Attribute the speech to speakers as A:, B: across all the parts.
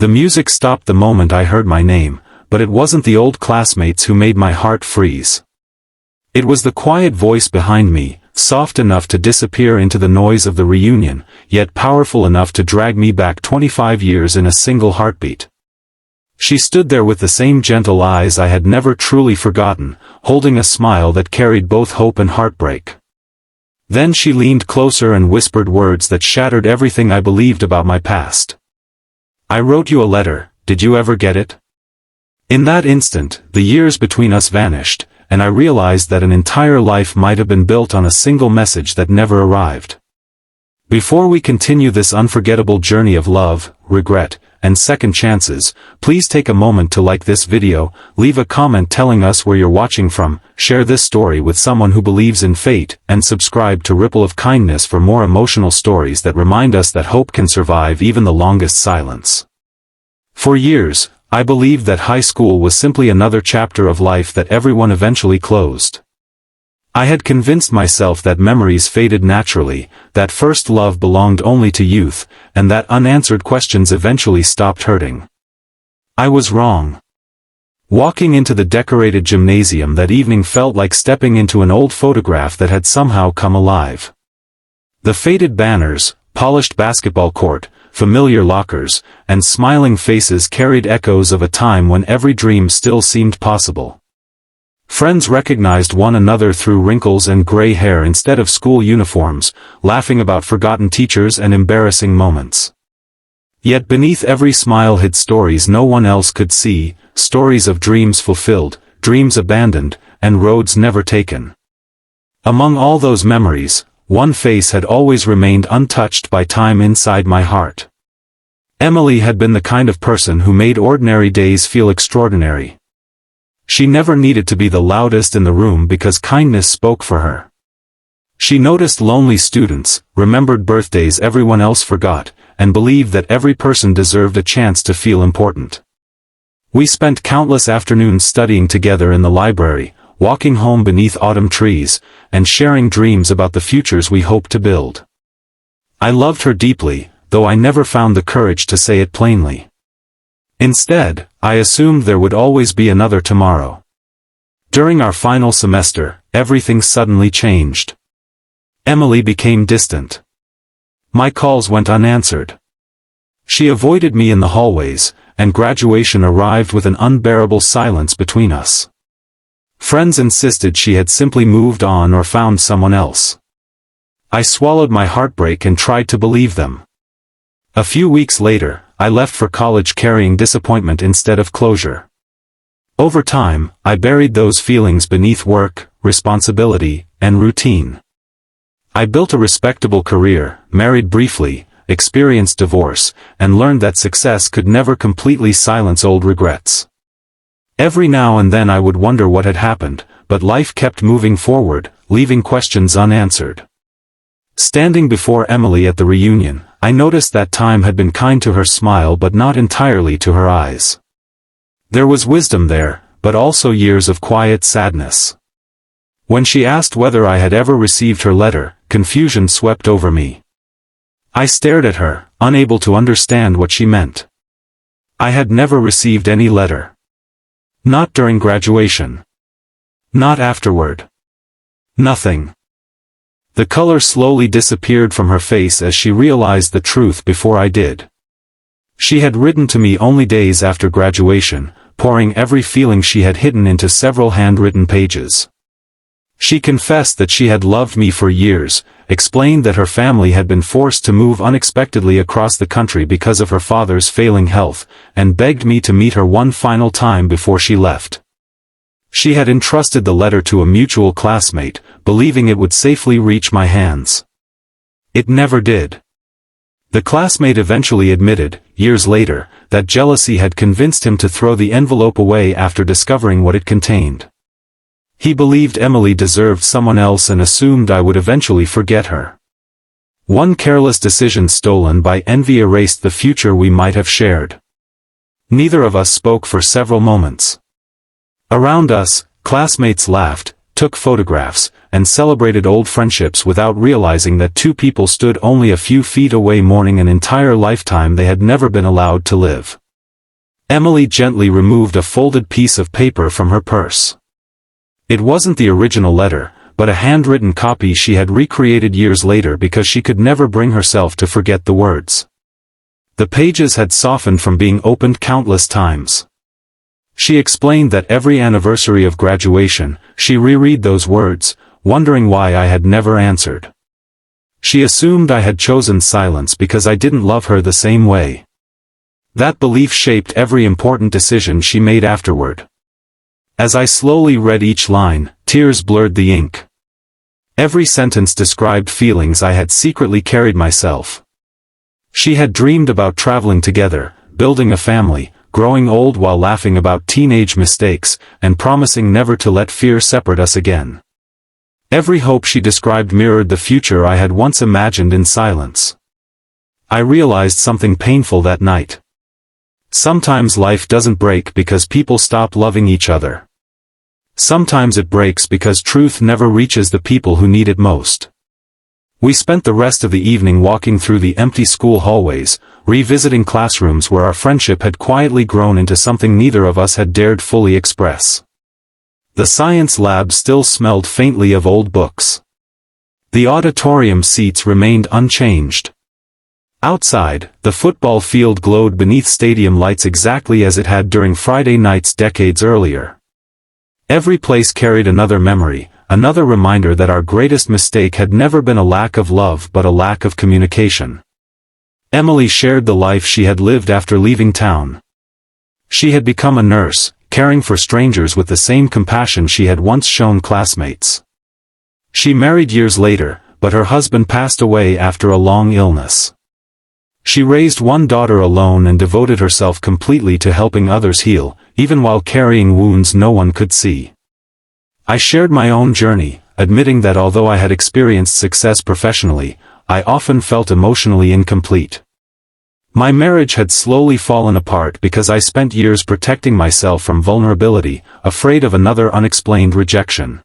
A: The music stopped the moment I heard my name, but it wasn't the old classmates who made my heart freeze. It was the quiet voice behind me, soft enough to disappear into the noise of the reunion, yet powerful enough to drag me back 25 years in a single heartbeat. She stood there with the same gentle eyes I had never truly forgotten, holding a smile that carried both hope and heartbreak. Then she leaned closer and whispered words that shattered everything I believed about my past. "I wrote you a letter, did you ever get it?" In that instant, the years between us vanished, and I realized that an entire life might have been built on a single message that never arrived. Before we continue this unforgettable journey of love, regret, and second chances, please take a moment to like this video, leave a comment telling us where you're watching from, share this story with someone who believes in fate, and subscribe to Ripple of Kindness for more emotional stories that remind us that hope can survive even the longest silence. For years, I believed that high school was simply another chapter of life that everyone eventually closed. I had convinced myself that memories faded naturally, that first love belonged only to youth, and that unanswered questions eventually stopped hurting. I was wrong. Walking into the decorated gymnasium that evening felt like stepping into an old photograph that had somehow come alive. The faded banners, polished basketball court, familiar lockers, and smiling faces carried echoes of a time when every dream still seemed possible. Friends recognized one another through wrinkles and gray hair instead of school uniforms, laughing about forgotten teachers and embarrassing moments. Yet beneath every smile hid stories no one else could see, stories of dreams fulfilled, dreams abandoned, and roads never taken. Among all those memories, one face had always remained untouched by time inside my heart. Emily had been the kind of person who made ordinary days feel extraordinary. She never needed to be the loudest in the room because kindness spoke for her. She noticed lonely students, remembered birthdays everyone else forgot, and believed that every person deserved a chance to feel important. We spent countless afternoons studying together in the library, walking home beneath autumn trees, and sharing dreams about the futures we hoped to build. I loved her deeply, though I never found the courage to say it plainly. Instead, I assumed there would always be another tomorrow. During our final semester, everything suddenly changed. Emily became distant. My calls went unanswered. She avoided me in the hallways, and graduation arrived with an unbearable silence between us. Friends insisted she had simply moved on or found someone else. I swallowed my heartbreak and tried to believe them. A few weeks later, I left for college carrying disappointment instead of closure. Over time, I buried those feelings beneath work, responsibility, and routine. I built a respectable career, married briefly, experienced divorce, and learned that success could never completely silence old regrets. Every now and then I would wonder what had happened, but life kept moving forward, leaving questions unanswered. Standing before Emily at the reunion, I noticed that time had been kind to her smile but not entirely to her eyes. There was wisdom there, but also years of quiet sadness. When she asked whether I had ever received her letter, confusion swept over me. I stared at her, unable to understand what she meant. I had never received any letter. Not during graduation. Not afterward. Nothing. The color slowly disappeared from her face as she realized the truth before I did. She had written to me only days after graduation, pouring every feeling she had hidden into several handwritten pages. She confessed that she had loved me for years, explained that her family had been forced to move unexpectedly across the country because of her father's failing health, and begged me to meet her one final time before she left. She had entrusted the letter to a mutual classmate, believing it would safely reach my hands. It never did. The classmate eventually admitted, years later, that jealousy had convinced him to throw the envelope away after discovering what it contained. He believed Emily deserved someone else and assumed I would eventually forget her. One careless decision stolen by envy erased the future we might have shared. Neither of us spoke for several moments. Around us, classmates laughed, took photographs, and celebrated old friendships without realizing that two people stood only a few feet away mourning an entire lifetime they had never been allowed to live. Emily gently removed a folded piece of paper from her purse. It wasn't the original letter, but a handwritten copy she had recreated years later because she could never bring herself to forget the words. The pages had softened from being opened countless times. She explained that every anniversary of graduation, she reread those words, wondering why I had never answered. She assumed I had chosen silence because I didn't love her the same way. That belief shaped every important decision she made afterward. As I slowly read each line, tears blurred the ink. Every sentence described feelings I had secretly carried myself. She had dreamed about traveling together, building a family, growing old while laughing about teenage mistakes, and promising never to let fear separate us again. Every hope she described mirrored the future I had once imagined in silence. I realized something painful that night. Sometimes life doesn't break because people stop loving each other. Sometimes it breaks because truth never reaches the people who need it most. We spent the rest of the evening walking through the empty school hallways, revisiting classrooms where our friendship had quietly grown into something neither of us had dared fully express. The science lab still smelled faintly of old books. The auditorium seats remained unchanged. Outside, the football field glowed beneath stadium lights exactly as it had during Friday nights decades earlier. Every place carried another memory, another reminder that our greatest mistake had never been a lack of love but a lack of communication. Emily shared the life she had lived after leaving town. She had become a nurse, caring for strangers with the same compassion she had once shown classmates. She married years later, but her husband passed away after a long illness. She raised one daughter alone and devoted herself completely to helping others heal, even while carrying wounds no one could see. I shared my own journey, admitting that although I had experienced success professionally, I often felt emotionally incomplete. My marriage had slowly fallen apart because I spent years protecting myself from vulnerability, afraid of another unexplained rejection.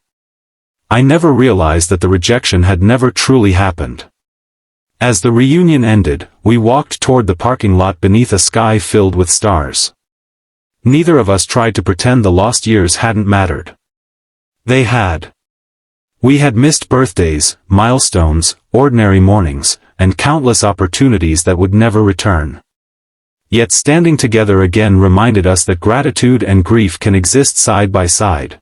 A: I never realized that the rejection had never truly happened. As the reunion ended, we walked toward the parking lot beneath a sky filled with stars. Neither of us tried to pretend the lost years hadn't mattered. They had. We had missed birthdays, milestones, ordinary mornings, and countless opportunities that would never return. Yet standing together again reminded us that gratitude and grief can exist side by side.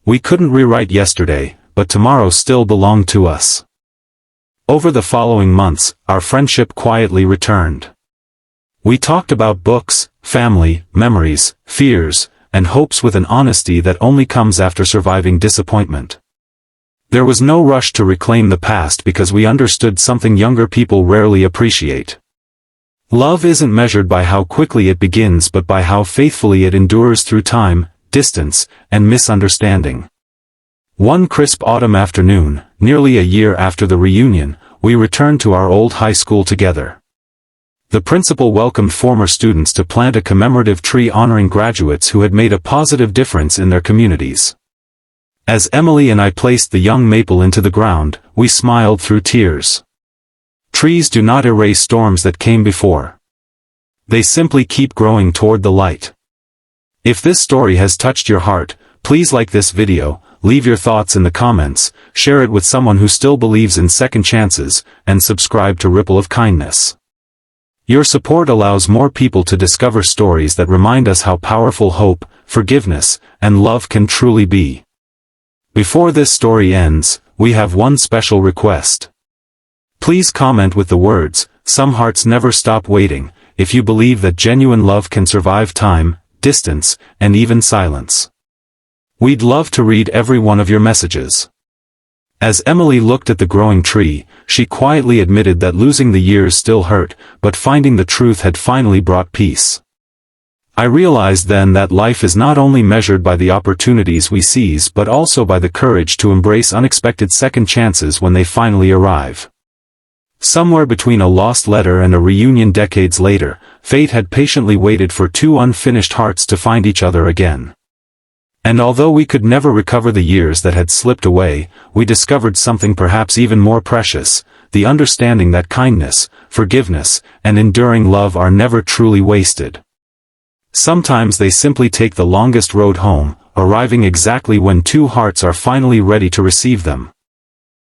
A: We couldn't rewrite yesterday, but tomorrow still belonged to us. Over the following months, our friendship quietly returned. We talked about books, family, memories, fears, and hopes with an honesty that only comes after surviving disappointment. There was no rush to reclaim the past because we understood something younger people rarely appreciate. Love isn't measured by how quickly it begins but by how faithfully it endures through time, distance, and misunderstanding. One crisp autumn afternoon, nearly a year after the reunion, we returned to our old high school together. The principal welcomed former students to plant a commemorative tree honoring graduates who had made a positive difference in their communities. As Emily and I placed the young maple into the ground, we smiled through tears. Trees do not erase storms that came before. They simply keep growing toward the light. If this story has touched your heart, please like this video, leave your thoughts in the comments, share it with someone who still believes in second chances, and subscribe to Ripple of Kindness. Your support allows more people to discover stories that remind us how powerful hope, forgiveness, and love can truly be. Before this story ends, we have one special request. Please comment with the words, "Some hearts never stop waiting," if you believe that genuine love can survive time, distance, and even silence. We'd love to read every one of your messages. As Emily looked at the growing tree, she quietly admitted that losing the years still hurt, but finding the truth had finally brought peace. I realized then that life is not only measured by the opportunities we seize but also by the courage to embrace unexpected second chances when they finally arrive. Somewhere between a lost letter and a reunion decades later, fate had patiently waited for two unfinished hearts to find each other again. And although we could never recover the years that had slipped away, we discovered something perhaps even more precious, the understanding that kindness, forgiveness, and enduring love are never truly wasted. Sometimes they simply take the longest road home, arriving exactly when two hearts are finally ready to receive them.